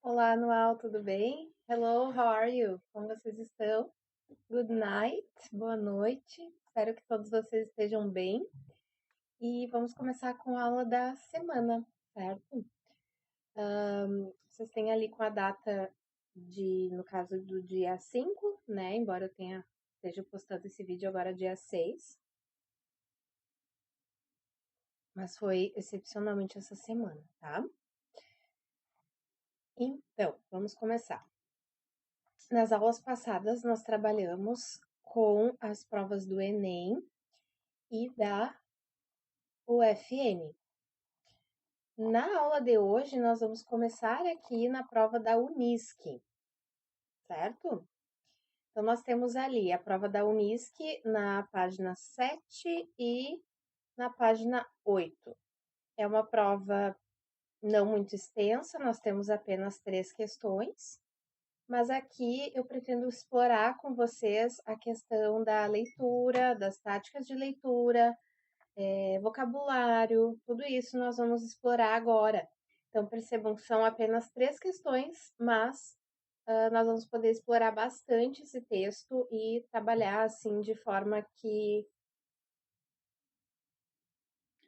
Olá, Noel, tudo bem? Hello, how are you? Como vocês estão? Good night, boa noite. Espero que todos vocês estejam bem. E vamos começar com a aula da semana, certo? Vocês têm ali com a data no caso do dia 5, né? Embora esteja postando esse vídeo agora dia 6, mas foi excepcionalmente essa semana, tá? Então, vamos começar. Nas aulas passadas, nós trabalhamos com as provas do Enem e da UFN. Na aula de hoje, nós vamos começar aqui na prova da Unisc, certo? Então, nós temos ali a prova da Unisc na página 7 e na página 8. É uma prova não muito extensa, nós temos apenas 3 questões, mas aqui eu pretendo explorar com vocês a questão da leitura, das táticas de leitura, vocabulário, tudo isso nós vamos explorar agora. Então, percebam que são apenas 3 questões, mas nós vamos poder explorar bastante esse texto e trabalhar assim de forma que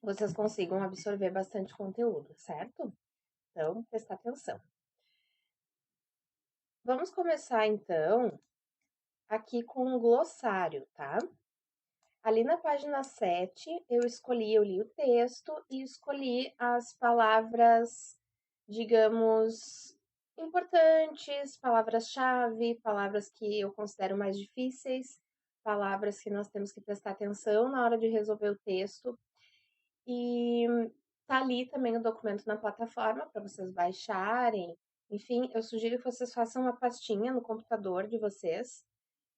vocês consigam absorver bastante conteúdo, certo? Então, prestar atenção. Vamos começar então aqui com um glossário, tá? Ali na página 7, eu li o texto e escolhi as palavras, digamos, importantes, palavras-chave, palavras que eu considero mais difíceis, palavras que nós temos que prestar atenção na hora de resolver o texto. E tá ali também o documento na plataforma para vocês baixarem. Enfim, eu sugiro que vocês façam uma pastinha no computador de vocês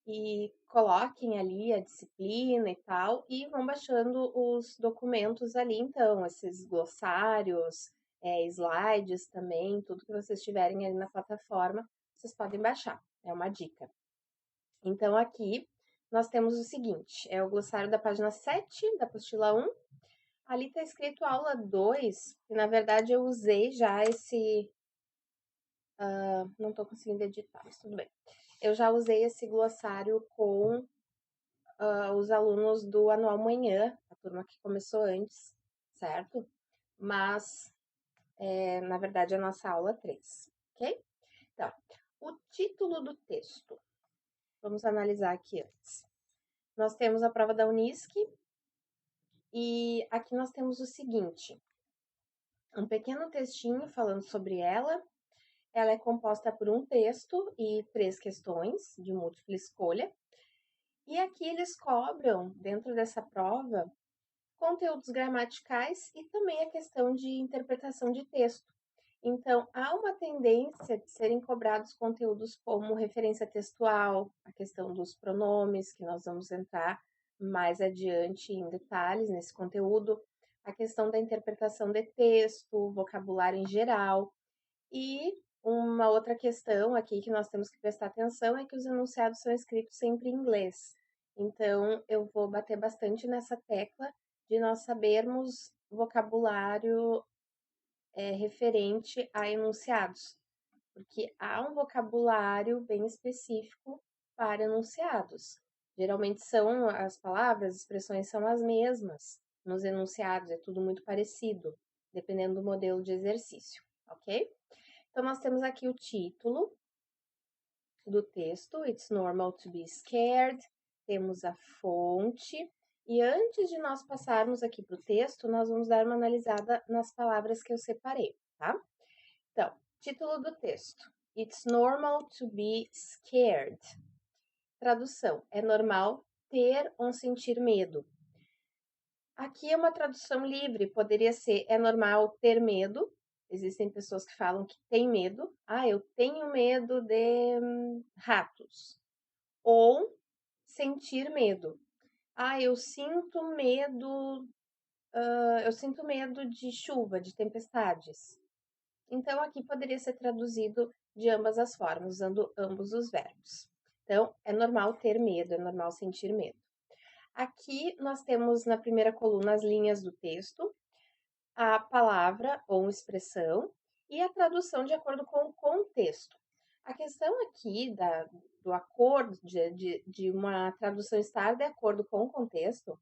e coloquem ali a disciplina e tal, e vão baixando os documentos ali, então, esses glossários, slides também, tudo que vocês tiverem ali na plataforma, vocês podem baixar, é uma dica. Então, aqui nós temos o seguinte: é o glossário da página 7, da apostila 1. Ali está escrito aula 2, que na verdade eu usei já esse. Não estou conseguindo editar, mas tudo bem. Eu já usei esse glossário com os alunos do Anual Manhã, a turma que começou antes, certo? Mas, na verdade, é a nossa aula 3, ok? Então, o título do texto. Vamos analisar aqui antes. Nós temos a prova da Unisc e aqui nós temos o seguinte: um pequeno textinho falando sobre ela. Ela é composta por um texto e 3 questões de múltipla escolha. E aqui eles cobram, dentro dessa prova, conteúdos gramaticais e também a questão de interpretação de texto. Então, há uma tendência de serem cobrados conteúdos como referência textual, a questão dos pronomes, que nós vamos entrar mais adiante em detalhes nesse conteúdo, a questão da interpretação de texto, vocabulário em geral. E uma outra questão aqui que nós temos que prestar atenção é que os enunciados são escritos sempre em inglês. Então, eu vou bater bastante nessa tecla de nós sabermos vocabulário referente a enunciados, porque há um vocabulário bem específico para enunciados. Geralmente são as palavras, as expressões são as mesmas nos enunciados, é tudo muito parecido, dependendo do modelo de exercício, ok? Então, nós temos aqui o título do texto, It's Normal to be Scared, temos a fonte, e antes de nós passarmos aqui para o texto, nós vamos dar uma analisada nas palavras que eu separei, tá? Então, título do texto, It's Normal to be Scared. Tradução, é normal ter ou sentir medo. Aqui é uma tradução livre, poderia ser, é normal ter medo. Existem pessoas que falam que têm medo. Ah, eu tenho medo de ratos. Ou sentir medo. Ah, eu sinto medo de chuva, de tempestades. Então, aqui poderia ser traduzido de ambas as formas, usando ambos os verbos. Então, é normal ter medo, é normal sentir medo. Aqui nós temos na primeira coluna as linhas do texto, a palavra ou expressão, e a tradução de acordo com o contexto. A questão aqui do acordo, de uma tradução estar de acordo com o contexto,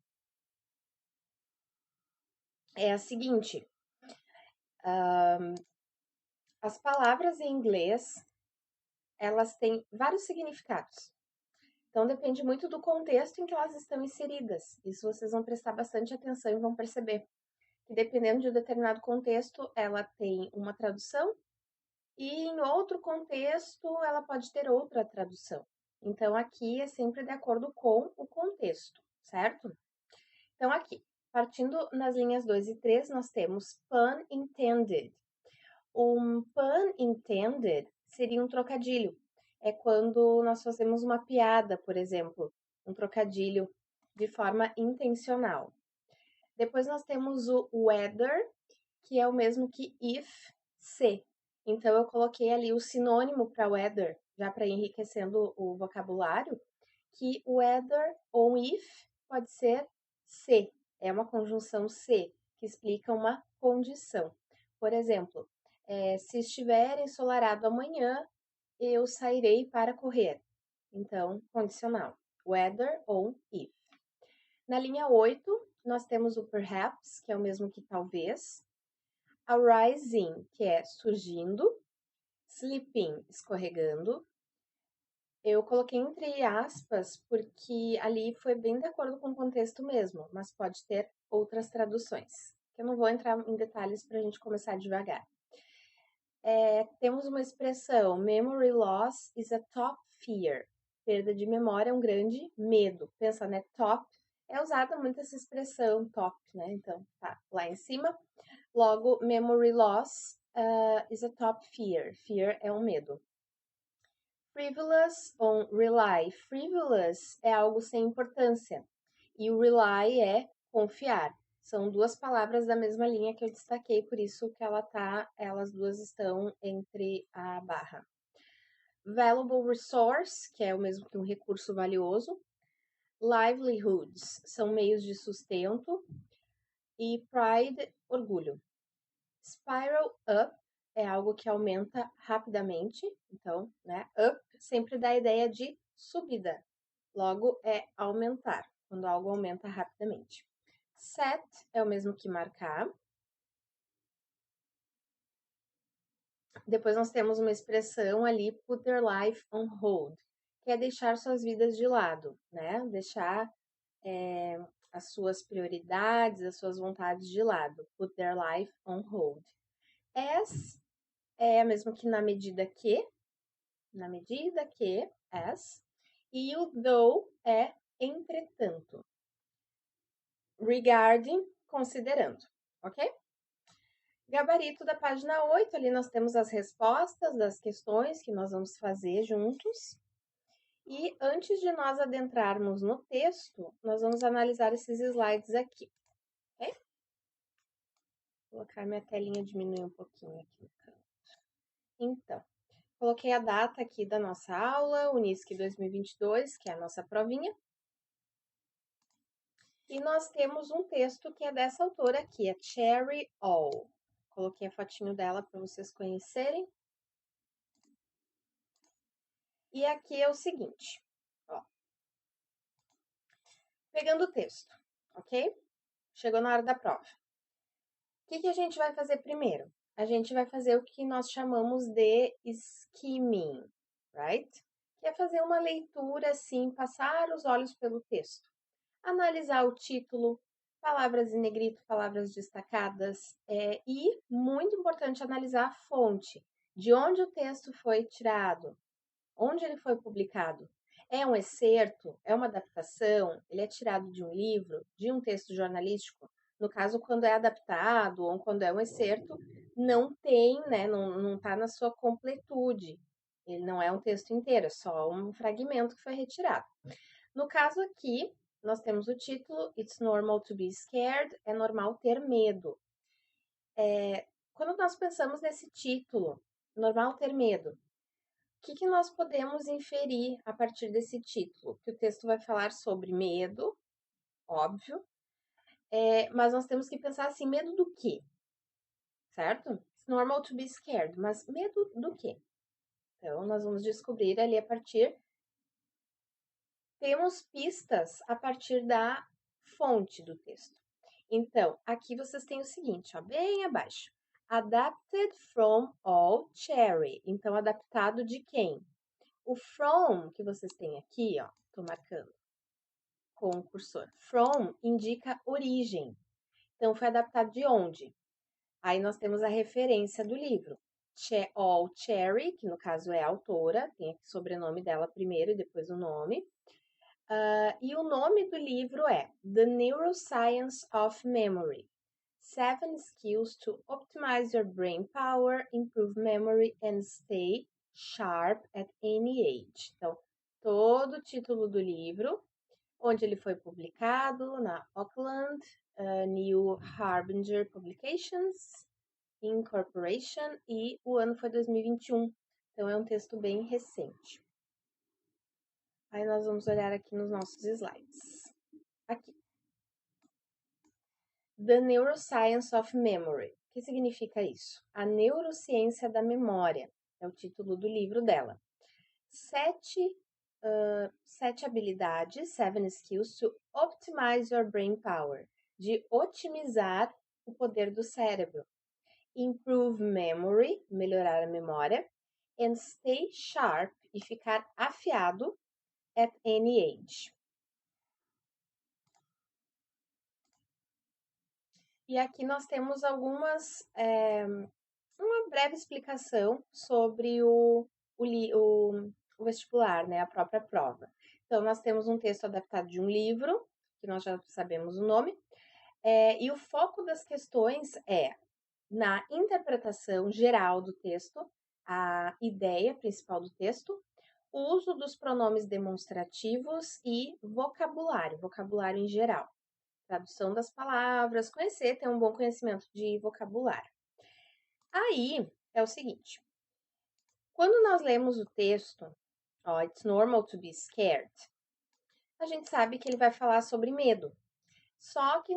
é a seguinte: as palavras em inglês, elas têm vários significados. Então, depende muito do contexto em que elas estão inseridas. Isso vocês vão prestar bastante atenção e vão perceber que, dependendo de um determinado contexto, ela tem uma tradução e, em outro contexto, ela pode ter outra tradução. Então, aqui é sempre de acordo com o contexto, certo? Então, aqui, partindo nas linhas 2 e 3, nós temos pun intended. Um pun intended seria um trocadilho. É quando nós fazemos uma piada, por exemplo, um trocadilho de forma intencional. Depois nós temos o whether, que é o mesmo que if, se. Então eu coloquei ali o sinônimo para whether, já para enriquecendo o vocabulário, que whether ou if pode ser se. É uma conjunção se, que explica uma condição. Por exemplo, se estiver ensolarado amanhã, eu sairei para correr. Então, condicional. Whether ou if. Na linha 8, nós temos o perhaps, que é o mesmo que talvez. Arising, que é surgindo. Slipping, escorregando. Eu coloquei entre aspas porque ali foi bem de acordo com o contexto mesmo, mas pode ter outras traduções. Eu não vou entrar em detalhes para a gente começar devagar. Temos uma expressão, memory loss is a top fear. Perda de memória é um grande medo. Pensa, né? Top. É usada muito essa expressão, top, né? Então, tá lá em cima. Logo, memory loss is a top fear. Fear é um medo. Frivolous ou rely. Frivolous é algo sem importância. E o rely é confiar. São duas palavras da mesma linha que eu destaquei, por isso que elas duas estão entre a barra. Valuable resource, que é o mesmo que um recurso valioso. Livelihoods, são meios de sustento. E pride, orgulho. Spiral up é algo que aumenta rapidamente, então, né, up sempre dá a ideia de subida, logo é aumentar, quando algo aumenta rapidamente. Set é o mesmo que marcar. Depois nós temos uma expressão ali, put their life on hold, que é deixar suas vidas de lado, né? Deixar as suas prioridades, as suas vontades de lado. Put their life on hold. As é a mesma que na medida que, as. E o though é entretanto. Regarding, considerando, ok? Gabarito da página 8, ali nós temos as respostas das questões que nós vamos fazer juntos. E antes de nós adentrarmos no texto, nós vamos analisar esses slides aqui, ok? Vou colocar minha telinha diminuir um pouquinho aqui no canto. Então, coloquei a data aqui da nossa aula, Unisc 2022, que é a nossa provinha. E nós temos um texto que é dessa autora aqui, a Cherry All. Coloquei a fotinho dela para vocês conhecerem. E aqui é o seguinte, ó. Pegando o texto, ok? Chegou na hora da prova. O que a gente vai fazer primeiro? A gente vai fazer o que nós chamamos de skimming, right? Que é fazer uma leitura assim, passar os olhos pelo texto. Analisar o título, palavras em negrito, palavras destacadas, e, muito importante, analisar a fonte, de onde o texto foi tirado, onde ele foi publicado. É um excerto? É uma adaptação? Ele é tirado de um livro, de um texto jornalístico? No caso, quando é adaptado ou quando é um excerto, não tem, né, não está na sua completude. Ele não é um texto inteiro, é só um fragmento que foi retirado. No caso aqui, nós temos o título It's Normal to be Scared, é normal ter medo. Quando nós pensamos nesse título, normal ter medo, o que nós podemos inferir a partir desse título? Que o texto vai falar sobre medo, óbvio, mas nós temos que pensar assim, medo do quê? Certo? normal to be scared. Mas medo do quê? Então, nós vamos descobrir ali a partir... Temos pistas a partir da fonte do texto. Então, aqui vocês têm o seguinte, ó, bem abaixo. Adapted from all cherry. Então, adaptado de quem? O from que vocês têm aqui, ó, tô marcando com o cursor. From indica origem. Então, foi adaptado de onde? Aí nós temos a referência do livro. All Cherry, que no caso é a autora, tem aqui o sobrenome dela primeiro e depois o nome. E o nome do livro é The Neuroscience of Memory. 7 Skills to Optimize Your Brain Power, Improve Memory and Stay Sharp at Any Age. Então, todo o título do livro, onde ele foi publicado, na Auckland New Harbinger Publications Incorporation, e o ano foi 2021. Então, é um texto bem recente. Aí nós vamos olhar aqui nos nossos slides. Aqui. The Neuroscience of Memory. O que significa isso? A neurociência da memória. É o título do livro dela. 7 habilidades, 7 skills to optimize your brain power. De otimizar o poder do cérebro. Improve memory, melhorar a memória. And stay sharp, e ficar afiado at any age. E aqui nós temos uma breve explicação sobre o vestibular, né, a própria prova. Então, nós temos um texto adaptado de um livro, que nós já sabemos o nome, e o foco das questões é na interpretação geral do texto, a ideia principal do texto, o uso dos pronomes demonstrativos e vocabulário em geral. Tradução das palavras, ter um bom conhecimento de vocabulário. Aí, é o seguinte. Quando nós lemos o texto, It's normal to be scared, a gente sabe que ele vai falar sobre medo. Só que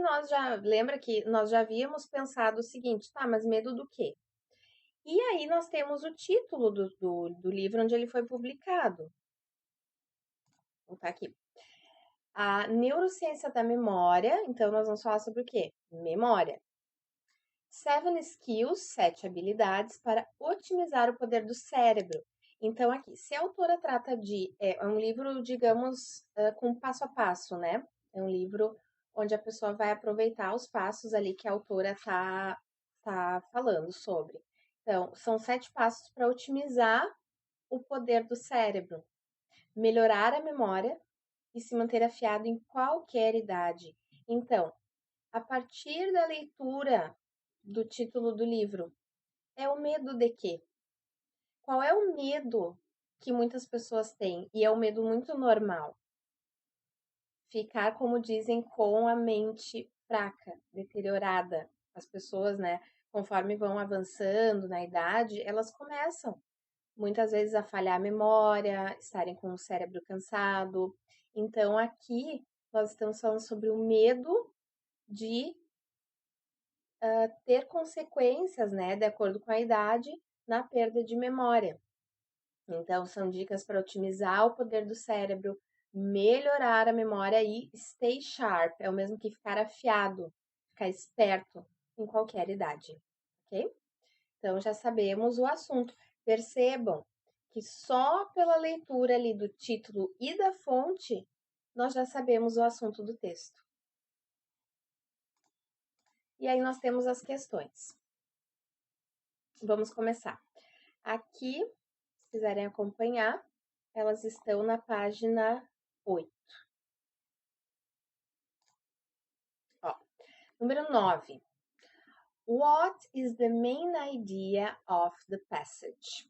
lembra que nós já havíamos pensado o seguinte, tá, mas medo do quê? E aí nós temos o título do livro onde ele foi publicado. Vou botar aqui. A neurociência da memória, então nós vamos falar sobre o quê? Memória. 7 skills, 7 habilidades para otimizar o poder do cérebro. Então, aqui, se a autora trata é um livro, digamos, com passo a passo, né? É um livro onde a pessoa vai aproveitar os passos ali que a autora tá falando sobre. Então, são 7 passos para otimizar o poder do cérebro, melhorar a memória e se manter afiado em qualquer idade. Então, a partir da leitura do título do livro, é o medo de quê? Qual é o medo que muitas pessoas têm? E é um medo muito normal. Ficar, como dizem, com a mente fraca, deteriorada. As pessoas, né, conforme vão avançando na idade, elas começam muitas vezes a falhar a memória, estarem com o cérebro cansado. Então, aqui nós estamos falando sobre o medo de ter consequências, né, de acordo com a idade, na perda de memória. Então, são dicas para otimizar o poder do cérebro, melhorar a memória e stay sharp, é o mesmo que ficar afiado, ficar esperto em qualquer idade, ok? Então, já sabemos o assunto. Percebam que só pela leitura ali do título e da fonte, nós já sabemos o assunto do texto. E aí nós temos as questões. Vamos começar. Aqui, se quiserem acompanhar, elas estão na página 8. Ó, número 9. What is the main idea of the passage?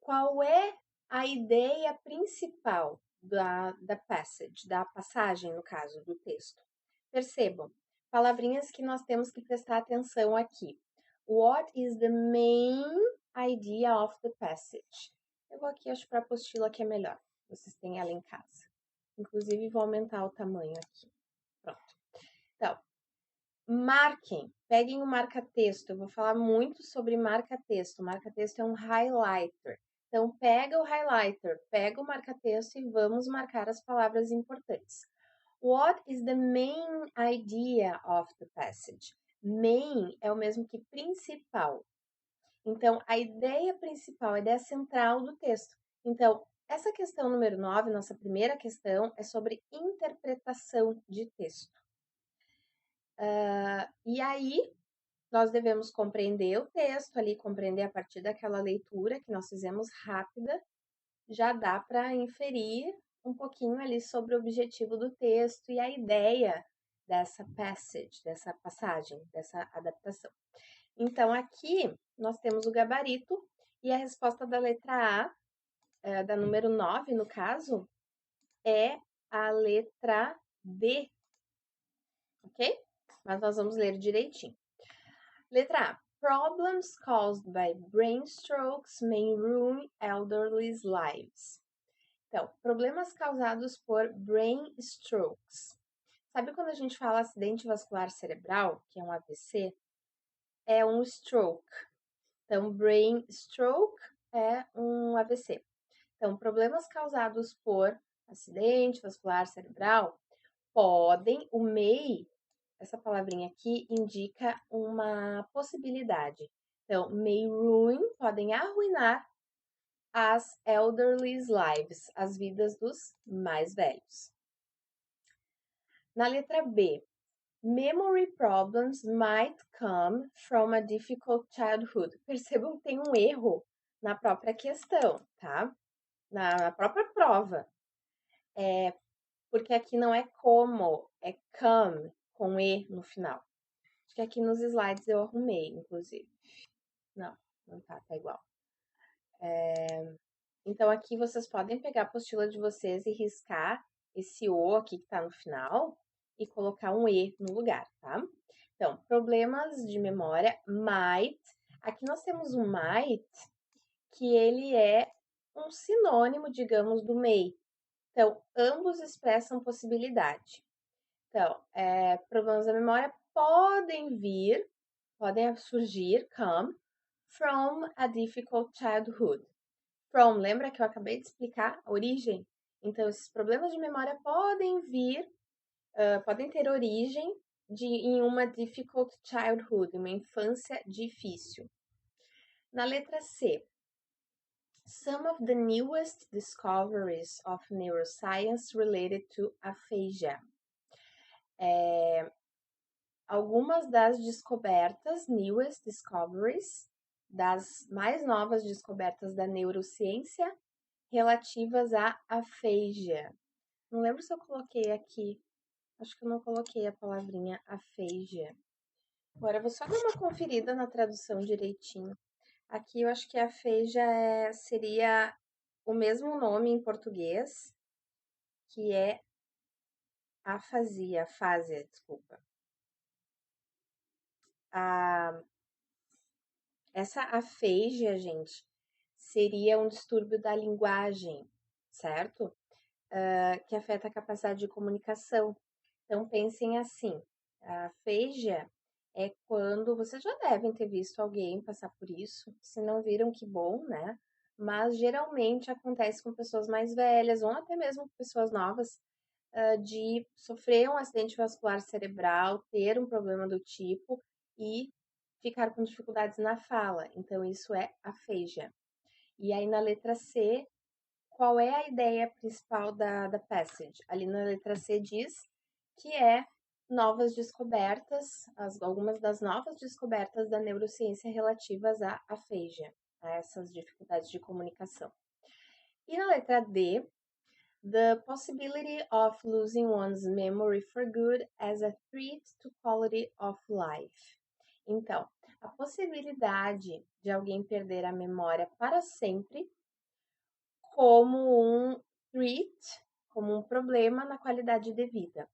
Qual é a ideia principal da passage, da passagem, no caso, do texto? Percebam, palavrinhas que nós temos que prestar atenção aqui. What is the main idea of the passage? Eu vou aqui, acho, para a apostila que é melhor. Vocês têm ela em casa. Inclusive, vou aumentar o tamanho aqui. Pronto. Então, Marquem, peguem o marca-texto. Eu vou falar muito sobre marca-texto. Marca-texto é um highlighter. Então, pega o highlighter, pega o marca-texto e vamos marcar as palavras importantes. What is the main idea of the passage? Main é o mesmo que principal. Então, a ideia principal, a ideia central do texto. Então, essa questão número 9, nossa primeira questão, é sobre interpretação de texto. E aí, nós devemos compreender o texto ali, compreender a partir daquela leitura que nós fizemos rápida, já dá para inferir um pouquinho ali sobre o objetivo do texto e a ideia dessa passagem, dessa adaptação. Então, aqui nós temos o gabarito e a resposta da letra A, da número 9, no caso, é a letra D, ok? Mas nós vamos ler direitinho. Letra A. Problems caused by brain strokes may ruin elderly's lives. Então, problemas causados por brain strokes. Sabe quando a gente fala acidente vascular cerebral, que é um AVC? É um stroke. Então, brain stroke é um AVC. Então, problemas causados por acidente vascular cerebral podem, o may, essa palavrinha aqui, indica uma possibilidade. Então, may ruin, podem arruinar as elderly's lives, as vidas dos mais velhos. Na letra B, memory problems might come from a difficult childhood. Percebam que tem um erro na própria questão, tá? Na própria prova. Porque aqui não é como, é come, com E no final. Acho que aqui nos slides eu arrumei, inclusive. Não, não tá igual. Então, aqui vocês podem pegar a apostila de vocês e riscar esse O aqui que tá no final e colocar um E no lugar, tá? Então, problemas de memória, might. Aqui nós temos um might, que ele é um sinônimo, digamos, do may. Então, ambos expressam possibilidade. Então, problemas da memória podem surgir, come, from a difficult childhood. From, lembra que eu acabei de explicar a origem? Então, esses problemas de memória podem podem ter origem em uma difficult childhood, uma infância difícil. Na letra C, some of the newest discoveries of neuroscience related to aphasia. Algumas das descobertas, newest discoveries, das mais novas descobertas da neurociência relativas à aphasia. Não lembro se eu coloquei aqui, acho que eu não coloquei a palavrinha aphasia. Agora eu vou só dar uma conferida na tradução direitinho. Aqui eu acho que aphasia seria o mesmo nome em português, que é afasia, desculpa. Essa aphasia, gente, seria um distúrbio da linguagem, certo? Que afeta a capacidade de comunicação. Então, pensem assim, a aphasia é quando, vocês já devem ter visto alguém passar por isso, se não viram, que bom, né? Mas geralmente acontece com pessoas mais velhas ou até mesmo com pessoas novas, de sofrer um acidente vascular cerebral, ter um problema do tipo e ficar com dificuldades na fala. Então, isso é aphasia. E aí, na letra C, qual é a ideia principal da passage? Ali na letra C diz que é novas descobertas, algumas das novas descobertas da neurociência relativas à aphasia, a essas dificuldades de comunicação. E na letra D, the possibility of losing one's memory for good as a threat to quality of life. Então, a possibilidade de alguém perder a memória para sempre como um threat, como um problema na qualidade de vida.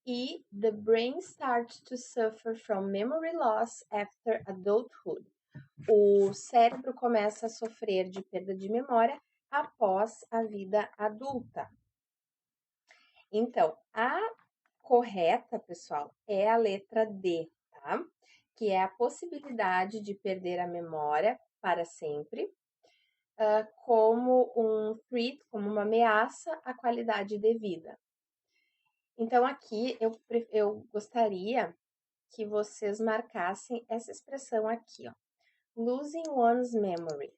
E the brain starts to suffer from memory loss after adulthood. O cérebro começa a sofrer de perda de memória após a vida adulta. Então, a correta, pessoal, é a letra D, tá? Que é a possibilidade de perder a memória para sempre, como um threat, como uma ameaça à qualidade de vida. Então, aqui eu gostaria que vocês marcassem essa expressão aqui, ó. Losing one's memory.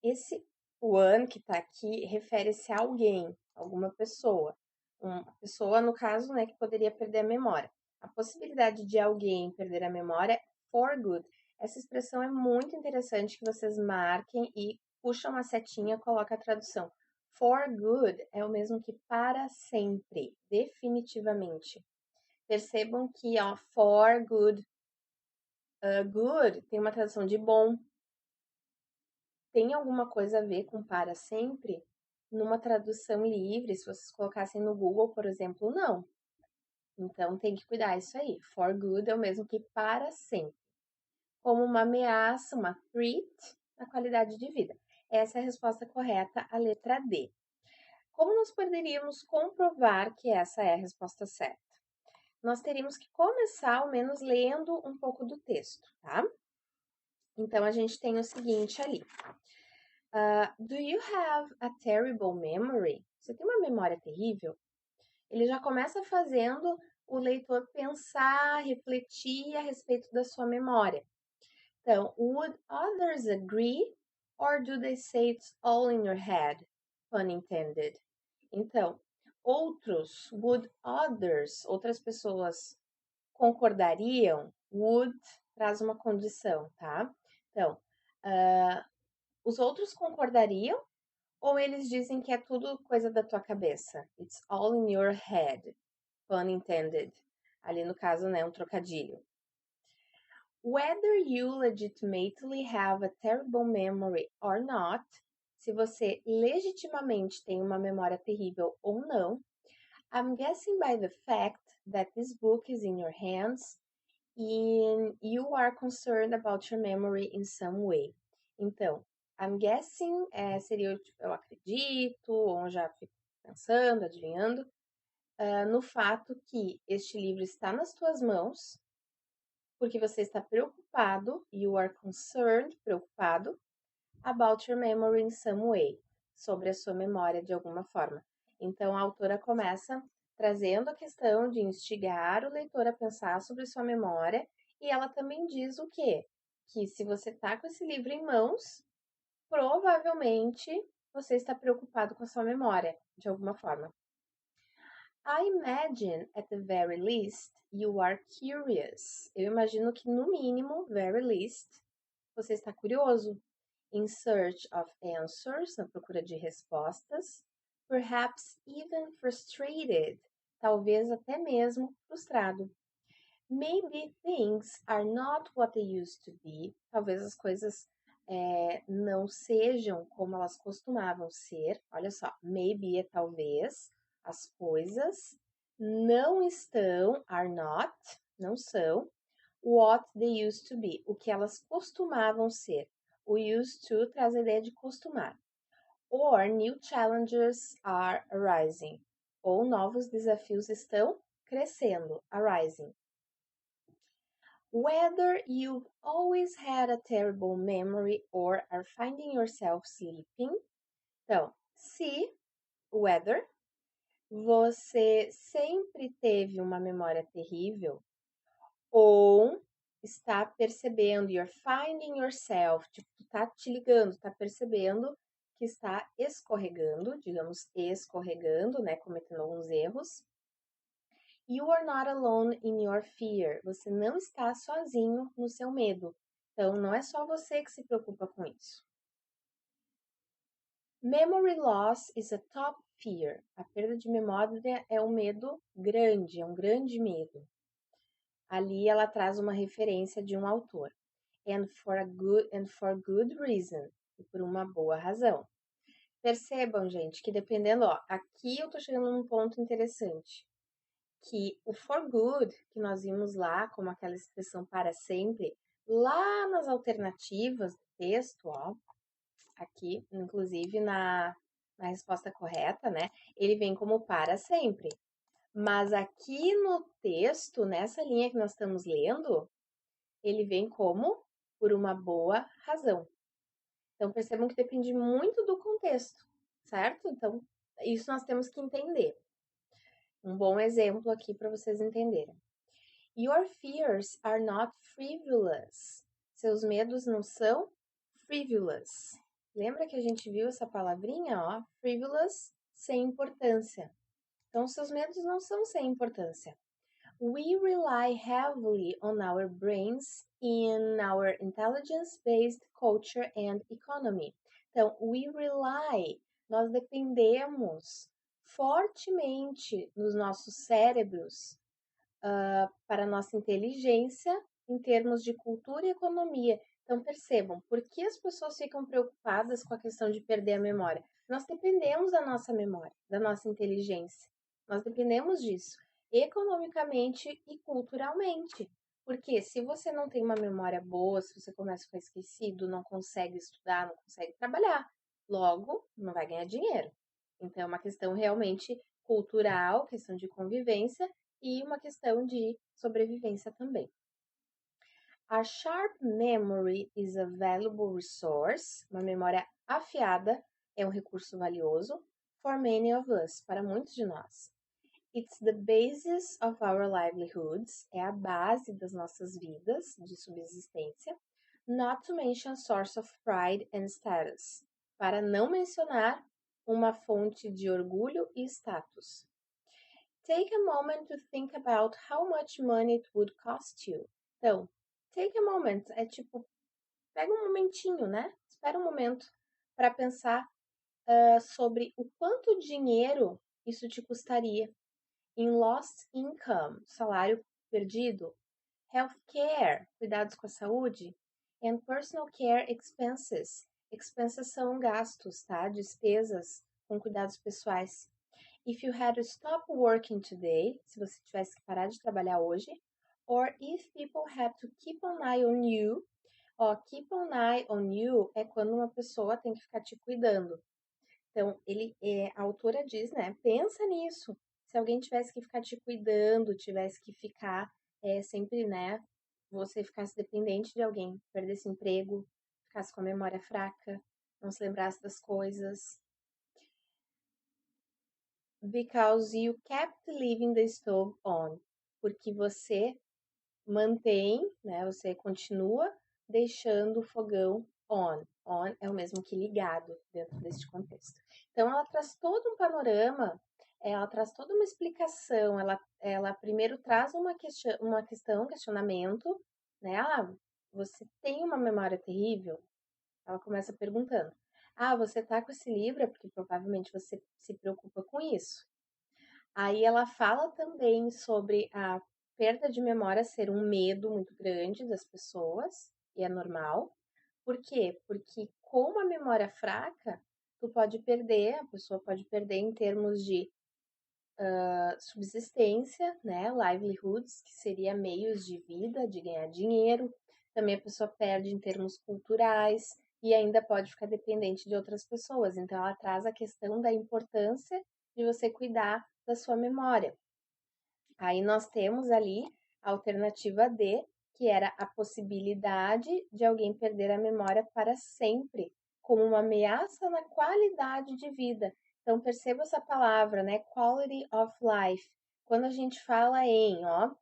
Esse one que tá aqui refere-se a alguém, alguma pessoa. Uma pessoa, no caso, né, que poderia perder a memória. A possibilidade de alguém perder a memória for good. Essa expressão é muito interessante que vocês marquem e puxam uma setinha, coloca a tradução. For good é o mesmo que para sempre, definitivamente. Percebam que, ó, for good, good tem uma tradução de bom. Tem alguma coisa a ver com para sempre? Numa tradução livre, se vocês colocassem no Google, por exemplo, não. Então tem que cuidar isso aí. For good é o mesmo que para sempre. Como uma ameaça, uma threat na qualidade de vida. Essa é a resposta correta, a letra D. Como nós poderíamos comprovar que essa é a resposta certa? Nós teríamos que começar, ao menos, lendo um pouco do texto, tá? Então, a gente tem o seguinte ali. Do you have a terrible memory? Você tem uma memória terrível? Ele já começa fazendo o leitor pensar, refletir a respeito da sua memória. Então, would others agree? Or do they say it's all in your head? Pun intended. Então, outras pessoas concordariam? Would traz uma condição, tá? Então, os outros concordariam? Ou eles dizem que é tudo coisa da tua cabeça? It's all in your head. Pun intended. Ali no caso, né, um trocadilho. Whether you legitimately have a terrible memory or not, se você legitimamente tem uma memória terrível ou não, I'm guessing by the fact that this book is in your hands and you are concerned about your memory in some way. Então, I'm guessing seria eu acredito, ou já fico pensando, adivinhando, no fato que este livro está nas tuas mãos, porque você está preocupado, you are concerned, preocupado, about your memory in some way, sobre a sua memória de alguma forma. Então, a autora começa trazendo a questão de instigar o leitor a pensar sobre sua memória, e ela também diz o quê? Que se você está com esse livro em mãos, provavelmente você está preocupado com a sua memória, de alguma forma. I imagine, at the very least, you are curious. Eu imagino que, no mínimo, very least, você está curioso. In search of answers, na procura de respostas. Perhaps even frustrated, talvez até mesmo frustrado. Maybe things are not what they used to be. Talvez as coisas não sejam como elas costumavam ser. Olha só, maybe é talvez. As coisas não estão, are not, não são, what they used to be, o que elas costumavam ser. O used to traz a ideia de costumar. Or new challenges are arising. Ou novos desafios estão crescendo, arising. Whether you've always had a terrible memory or are finding yourself sleeping. Então, se, whether, você sempre teve uma memória terrível ou está percebendo, you're finding yourself, tipo, tu tá te ligando, tá percebendo que está escorregando, digamos, escorregando, né, cometendo alguns erros. You are not alone in your fear. Você não está sozinho no seu medo. Então, não é só você que se preocupa com isso. Memory loss is a top fear. A perda de memória é um medo grande, é um grande medo. Ali ela traz uma referência de um autor. And for good reason. E por uma boa razão. Percebam, gente, que dependendo, ó, aqui eu tô chegando num ponto interessante. Que o for good, que nós vimos lá como aquela expressão para sempre, lá nas alternativas do texto, ó, aqui, inclusive na resposta correta, né, ele vem como para sempre. Mas aqui no texto, nessa linha que nós estamos lendo, ele vem como por uma boa razão. Então percebam que depende muito do contexto, certo? Então isso nós temos que entender. Um bom exemplo aqui para vocês entenderem. Your fears are not frivolous. Seus medos não são frivolous. Lembra que a gente viu essa palavrinha, ó? Frivolous, sem importância. Então, seus medos não são sem importância. We rely heavily on our brains in our intelligence-based culture and economy. Então, we rely, nós dependemos fortemente nos nossos cérebros para a nossa inteligência em termos de cultura e economia. Então, percebam, por que as pessoas ficam preocupadas com a questão de perder a memória? Nós dependemos da nossa memória, da nossa inteligência. Nós dependemos disso, economicamente e culturalmente. Porque se você não tem uma memória boa, se você começa a ficar esquecido, não consegue estudar, não consegue trabalhar, logo não vai ganhar dinheiro. Então, é uma questão realmente cultural, questão de convivência e uma questão de sobrevivência também. A sharp memory is a valuable resource. Uma memória afiada é um recurso valioso for many of us, para muitos de nós. It's the basis of our livelihoods, é a base das nossas vidas de subsistência. Not to mention source of pride and status, para não mencionar uma fonte de orgulho e status. Take a moment to think about how much money it would cost you. Então, take a moment é tipo, pega um momentinho, né? Espera um momento para pensar sobre o quanto dinheiro isso te custaria. In lost income, salário perdido, healthcare, cuidados com a saúde, and personal care expenses. Expenses são gastos, tá? Despesas com cuidados pessoais. If you had to stop working today, se você tivesse que parar de trabalhar hoje, or if people had to keep an eye on you. Ó, keep an eye on you é quando uma pessoa tem que ficar te cuidando. Então, a autora diz, né? Pensa nisso. Se alguém tivesse que ficar te cuidando, tivesse que ficar sempre, né? Você ficasse dependente de alguém, perdesse emprego, ficasse com a memória fraca, não se lembrasse das coisas. Because you kept leaving the stove on. Porque você mantém, né? Você continua deixando o fogão on. On é o mesmo que ligado dentro deste contexto. Então, ela traz todo um panorama, ela traz toda uma explicação. Ela primeiro traz um questionamento, né? Ah, você tem uma memória terrível? Ela começa perguntando. Ah, você tá com esse livro? É porque provavelmente você se preocupa com isso. Aí ela fala também sobre a perda de memória ser um medo muito grande das pessoas, e é normal. Por quê? Porque com uma memória fraca, tu pode perder, a pessoa pode perder em termos de subsistência, né? Livelihoods, que seria meios de vida, de ganhar dinheiro. Também a pessoa perde em termos culturais e ainda pode ficar dependente de outras pessoas. Então, ela traz a questão da importância de você cuidar da sua memória. Aí nós temos ali a alternativa D, que era a possibilidade de alguém perder a memória para sempre, como uma ameaça na qualidade de vida. Então perceba essa palavra, né? Quality of life. Quando a gente fala em, ó,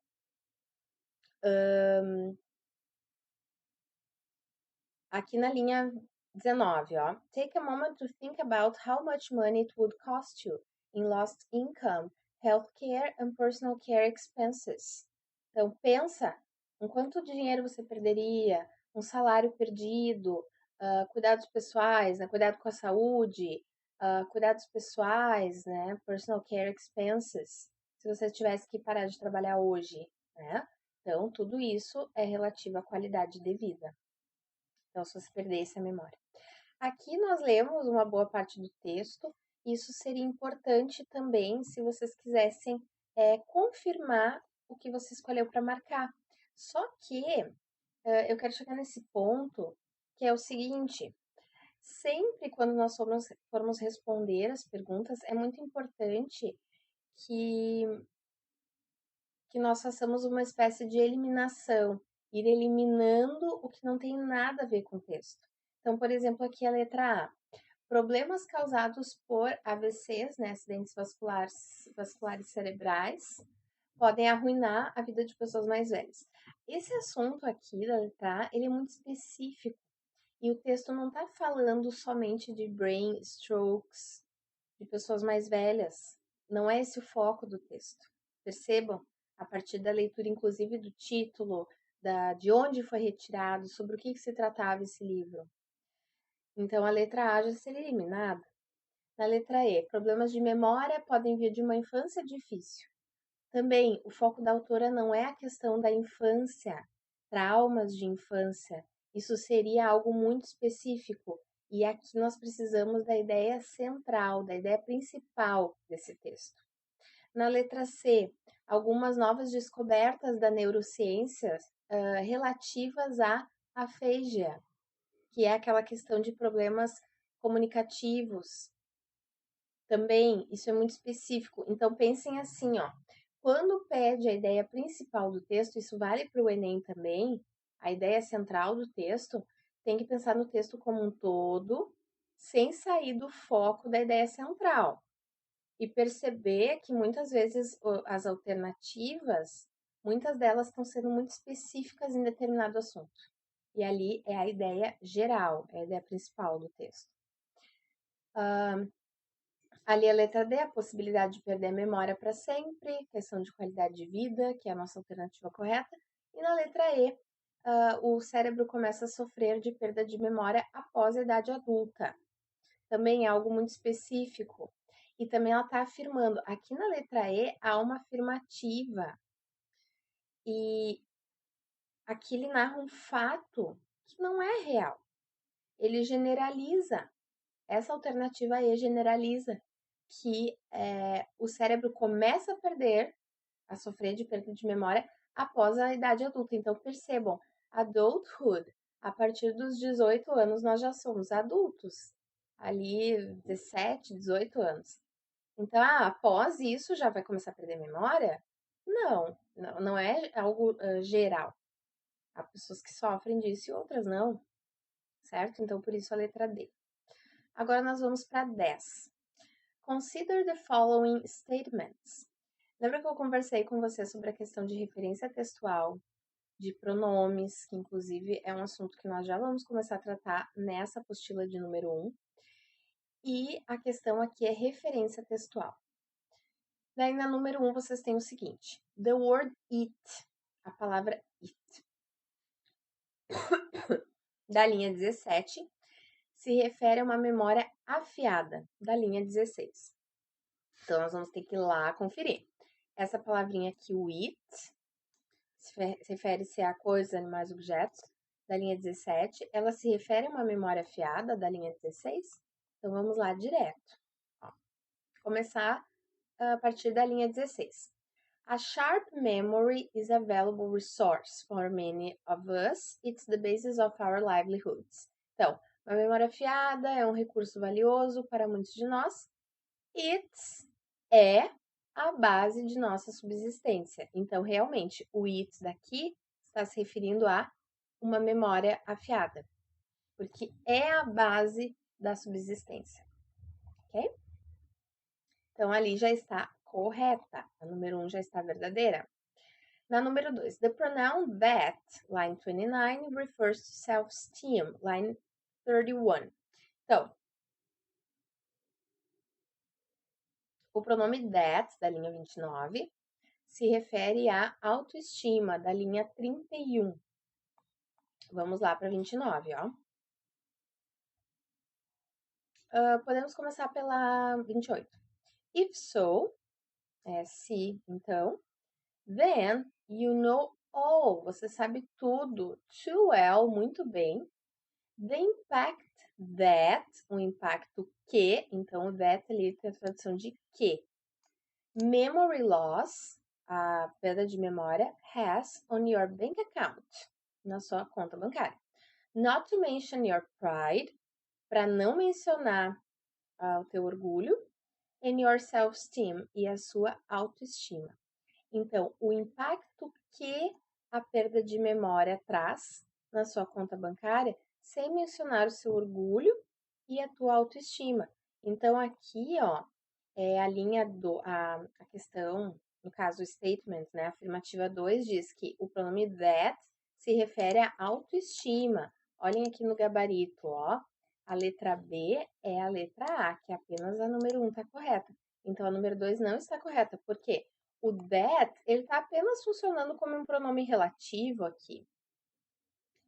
aqui na linha 19, ó. Take a moment to think about how much money it would cost you in lost income, healthcare and personal care expenses. Então, pensa em quanto dinheiro você perderia, um salário perdido, cuidados pessoais, né? Cuidado com a saúde, cuidados pessoais, né? Personal care expenses, se você tivesse que parar de trabalhar hoje, né? Então, tudo isso é relativo à qualidade de vida. Então, se você perdesse a memória. Aqui nós lemos uma boa parte do texto. Isso seria importante também se vocês quisessem confirmar o que você escolheu para marcar. Só que eu quero chegar nesse ponto, que é o seguinte: sempre quando nós formos responder as perguntas, é muito importante que que nós façamos uma espécie de eliminação, ir eliminando o que não tem nada a ver com o texto. Então, por exemplo, aqui a letra A. Problemas causados por AVCs, né, acidentes vasculares cerebrais, podem arruinar a vida de pessoas mais velhas. Esse assunto aqui da letra A, ele é muito específico. E o texto não está falando somente de brain strokes, de pessoas mais velhas. Não é esse o foco do texto. Percebam, a partir da leitura, inclusive, do título, de onde foi retirado, sobre o que se tratava esse livro. Então, a letra A já seria eliminada. Na letra E, problemas de memória podem vir de uma infância difícil. Também, o foco da autora não é a questão da infância, traumas de infância. Isso seria algo muito específico. E aqui nós precisamos da ideia central, da ideia principal desse texto. Na letra C, algumas novas descobertas da neurociência relativas à afasia, que é aquela questão de problemas comunicativos. Também, isso é muito específico. Então, pensem assim, ó. Quando pede a ideia principal do texto, isso vale para o Enem também, a ideia central do texto, tem que pensar no texto como um todo, sem sair do foco da ideia central. E perceber que muitas vezes as alternativas, muitas delas estão sendo muito específicas em determinado assunto. E ali é a ideia geral, é a ideia principal do texto. Ali a letra D, a possibilidade de perder a memória para sempre, questão de qualidade de vida, que é a nossa alternativa correta. E na letra E, o cérebro começa a sofrer de perda de memória após a idade adulta. Também é algo muito específico. E também ela está afirmando, aqui na letra E há uma afirmativa. E aqui ele narra um fato que não é real. Ele generaliza. Essa alternativa E generaliza que o cérebro começa a sofrer de perda de memória após a idade adulta. Então, percebam, adulthood, a partir dos 18 anos nós já somos adultos, ali 17, 18 anos. Então, após isso já vai começar a perder memória? Não é algo geral. Há pessoas que sofrem disso e outras não, certo? Então, por isso a letra D. Agora nós vamos para 10. Consider the following statements. Lembra que eu conversei com você sobre a questão de referência textual, de pronomes, que inclusive é um assunto que nós já vamos começar a tratar nessa apostila de número 1. E a questão aqui é referência textual. Daí na número 1 vocês têm o seguinte: the word it, a palavra it, da linha 17, se refere a uma memória afiada, da linha 16. Então, nós vamos ter que ir lá conferir. Essa palavrinha aqui, o it, refere-se a coisas, animais, objetos, da linha 17. Ela se refere a uma memória afiada, da linha 16. Então, vamos lá direto. Ó, começar a partir da linha 16. A sharp memory is a valuable resource for many of us. It's the basis of our livelihoods. Então, uma memória afiada é um recurso valioso para muitos de nós. It's é a base de nossa subsistência. Então, realmente, o it daqui está se referindo a uma memória afiada, porque é a base da subsistência, ok? Então, ali já está correta. A número 1 já está verdadeira. Na número 2, the pronoun that, line 29, refers to self-esteem, line 31. Então, o pronome that, da linha 29, se refere à autoestima, da linha 31. Vamos lá para 29, ó. Podemos começar pela 28. If so, se, então, then you know all, você sabe tudo, too well, muito bem. The impact that, o impacto que, então o that ali tem a tradução de que. Memory loss, a perda de memória, has on your bank account, na sua conta bancária. Not to mention your pride, para não mencionar o teu orgulho, and your self-esteem, e a sua autoestima. Então, o impacto que a perda de memória traz na sua conta bancária, sem mencionar o seu orgulho e a tua autoestima. Então, aqui, ó, é a linha a questão, no caso, o statement, né, a afirmativa 2 diz que o pronome that se refere à autoestima. Olhem aqui no gabarito, ó, a letra B é a letra A, que é apenas a número 1 está correta. Então, a número 2 não está correta, porque o that, ele está apenas funcionando como um pronome relativo aqui.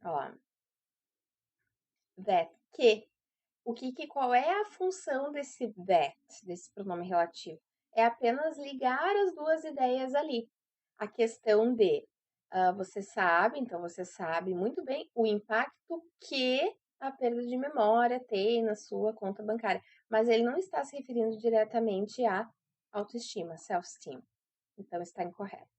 Ó, that, que. Qual é a função desse that, desse pronome relativo? É apenas ligar as duas ideias ali. A questão de você sabe, então você sabe muito bem o impacto que a perda de memória tem na sua conta bancária. Mas ele não está se referindo diretamente à autoestima, self-esteem. Então está incorreto.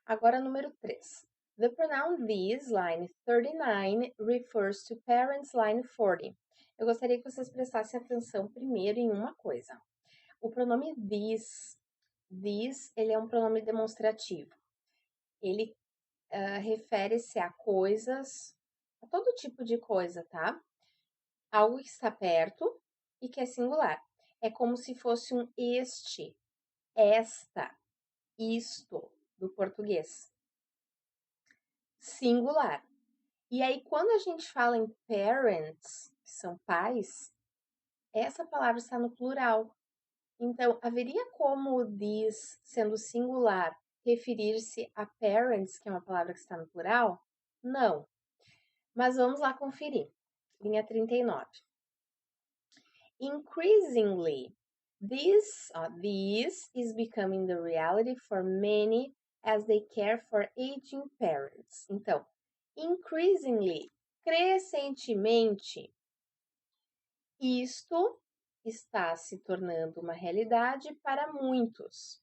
Agora, número 3. The pronoun these, line 39, refers to parents, line 40. Eu gostaria que vocês prestassem atenção primeiro em uma coisa. O pronome these, ele é um pronome demonstrativo. Ele refere-se a coisas, a todo tipo de coisa, tá? Algo que está perto e que é singular. É como se fosse um este, esta, isto, do português. Singular. E aí, quando a gente fala em parents, que são pais, essa palavra está no plural. Então, haveria como o this, sendo singular, referir-se a parents, que é uma palavra que está no plural? Não. Mas vamos lá conferir. Linha 39. Increasingly, this is becoming the reality for many as they care for aging parents. Então, increasingly, crescentemente, isto está se tornando uma realidade para muitos,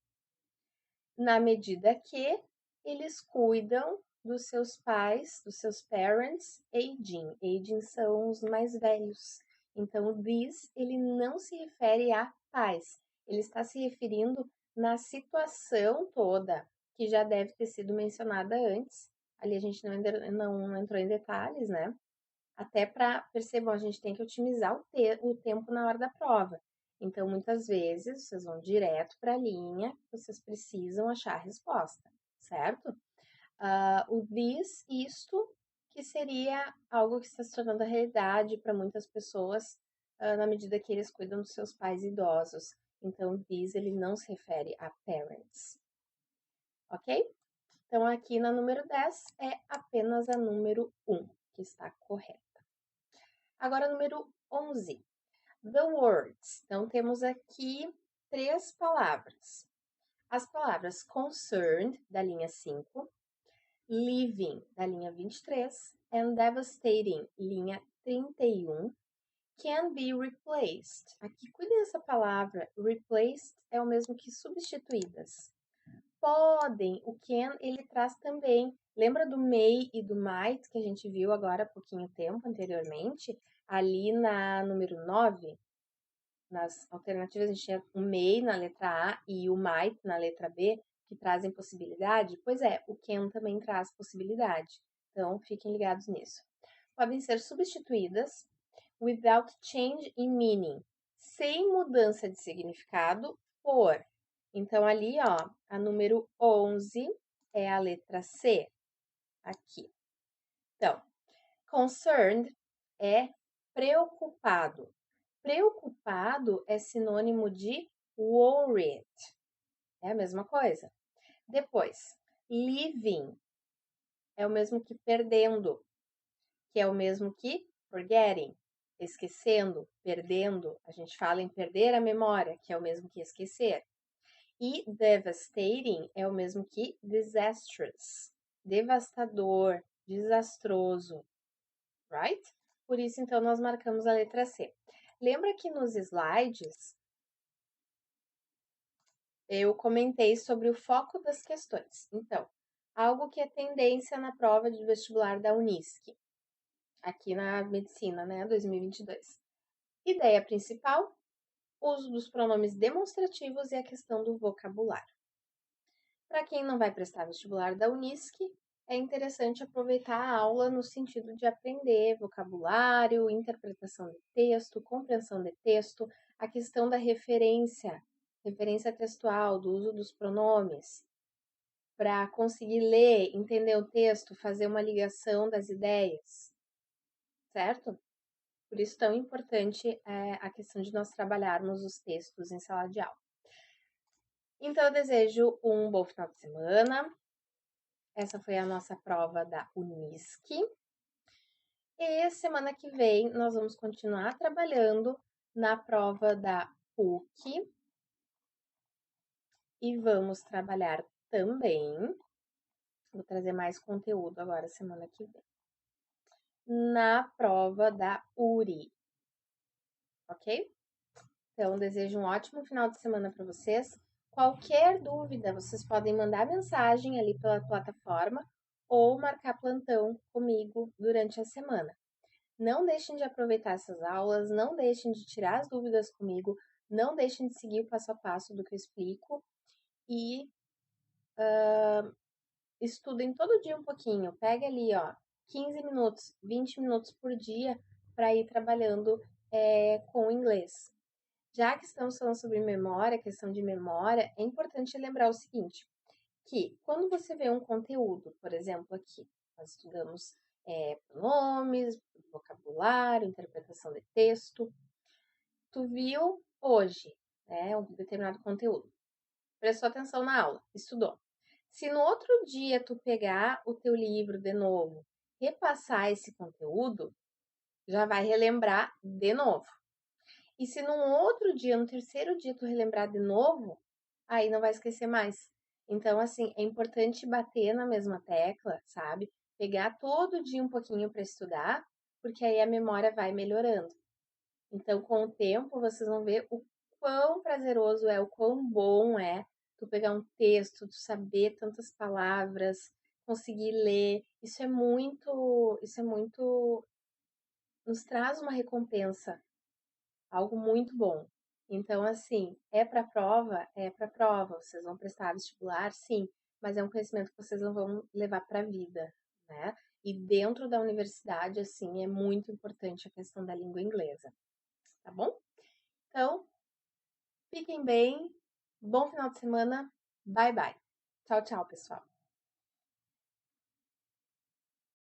na medida que eles cuidam dos seus pais, dos seus parents, aging. Aging são os mais velhos. Então, o this, ele não se refere a pais, ele está se referindo na situação toda, que já deve ter sido mencionada antes. Ali a gente não entrou em detalhes, né? Até para, percebam, a gente tem que otimizar o tempo na hora da prova. Então, muitas vezes, vocês vão direto para a linha, vocês precisam achar a resposta, certo? O this, isto, que seria algo que está se tornando a realidade para muitas pessoas na medida que eles cuidam dos seus pais idosos. Então, this, ele não se refere a parents. Ok? Então, aqui na número 10 é apenas a número 1 que está correta. Agora, número 11. The words. Então, temos aqui 3 palavras. As palavras concerned, da linha 5, living, da linha 23, and devastating, linha 31, can be replaced. Aqui, cuidem dessa palavra. Replaced é o mesmo que substituídas. Podem, o can, ele traz também. Lembra do may e do might que a gente viu agora há pouquinho tempo anteriormente? Ali na número 9, nas alternativas, a gente tinha o may na letra A e o might na letra B, que trazem possibilidade. Pois é, o can também traz possibilidade. Então, fiquem ligados nisso. Podem ser substituídas without change in meaning, sem mudança de significado, por. Então, ali, ó, a número 11 é a letra C, aqui. Então, concerned é preocupado. Preocupado é sinônimo de worried. É a mesma coisa. Depois, living é o mesmo que perdendo, que é o mesmo que forgetting, esquecendo, perdendo. A gente fala em perder a memória, que é o mesmo que esquecer. E devastating é o mesmo que disastrous, devastador, desastroso, right? Por isso, então, nós marcamos a letra C. Lembra que nos slides eu comentei sobre o foco das questões. Então, algo que é tendência na prova de vestibular da Unisc, aqui na medicina, né, 2022. Ideia principal, uso dos pronomes demonstrativos e a questão do vocabulário. Para quem não vai prestar vestibular da Unisc, é interessante aproveitar a aula no sentido de aprender vocabulário, interpretação de texto, compreensão de texto, a questão da referência, referência textual, do uso dos pronomes, para conseguir ler, entender o texto, fazer uma ligação das ideias, certo? Por isso tão importante a questão de nós trabalharmos os textos em sala de aula. Então, eu desejo um bom final de semana. Essa foi a nossa prova da Unisc. E semana que vem nós vamos continuar trabalhando na prova da PUC. E vamos trabalhar também. Vou trazer mais conteúdo agora semana que vem. Na prova da URI. Ok? Então, desejo um ótimo final de semana para vocês. Qualquer dúvida, vocês podem mandar mensagem ali pela plataforma ou marcar plantão comigo durante a semana. Não deixem de aproveitar essas aulas, não deixem de tirar as dúvidas comigo, não deixem de seguir o passo a passo do que eu explico e estudem todo dia um pouquinho. Pegue ali, ó, 15 minutos, 20 minutos por dia para ir trabalhando com o inglês. Já que estamos falando sobre memória, questão de memória, é importante lembrar o seguinte, que quando você vê um conteúdo, por exemplo, aqui, nós estudamos pronomes, vocabulário, interpretação de texto, tu viu hoje, né, um determinado conteúdo, prestou atenção na aula, estudou. Se no outro dia tu pegar o teu livro de novo, repassar esse conteúdo, já vai relembrar de novo. E se num outro dia, no terceiro dia, tu relembrar de novo, aí não vai esquecer mais. Então, assim, é importante bater na mesma tecla, sabe? Pegar todo dia um pouquinho para estudar, porque aí a memória vai melhorando. Então, com o tempo, vocês vão ver o quão prazeroso é, o quão bom é tu pegar um texto, tu saber tantas palavras, conseguir ler. Isso é muito, nos traz uma recompensa, algo muito bom. Então, assim, é para prova? É para prova. Vocês vão prestar vestibular? Sim, mas é um conhecimento que vocês não vão levar para a vida, né? E dentro da universidade, assim, é muito importante a questão da língua inglesa, tá bom? Então, fiquem bem, bom final de semana, bye bye. Tchau, tchau, pessoal.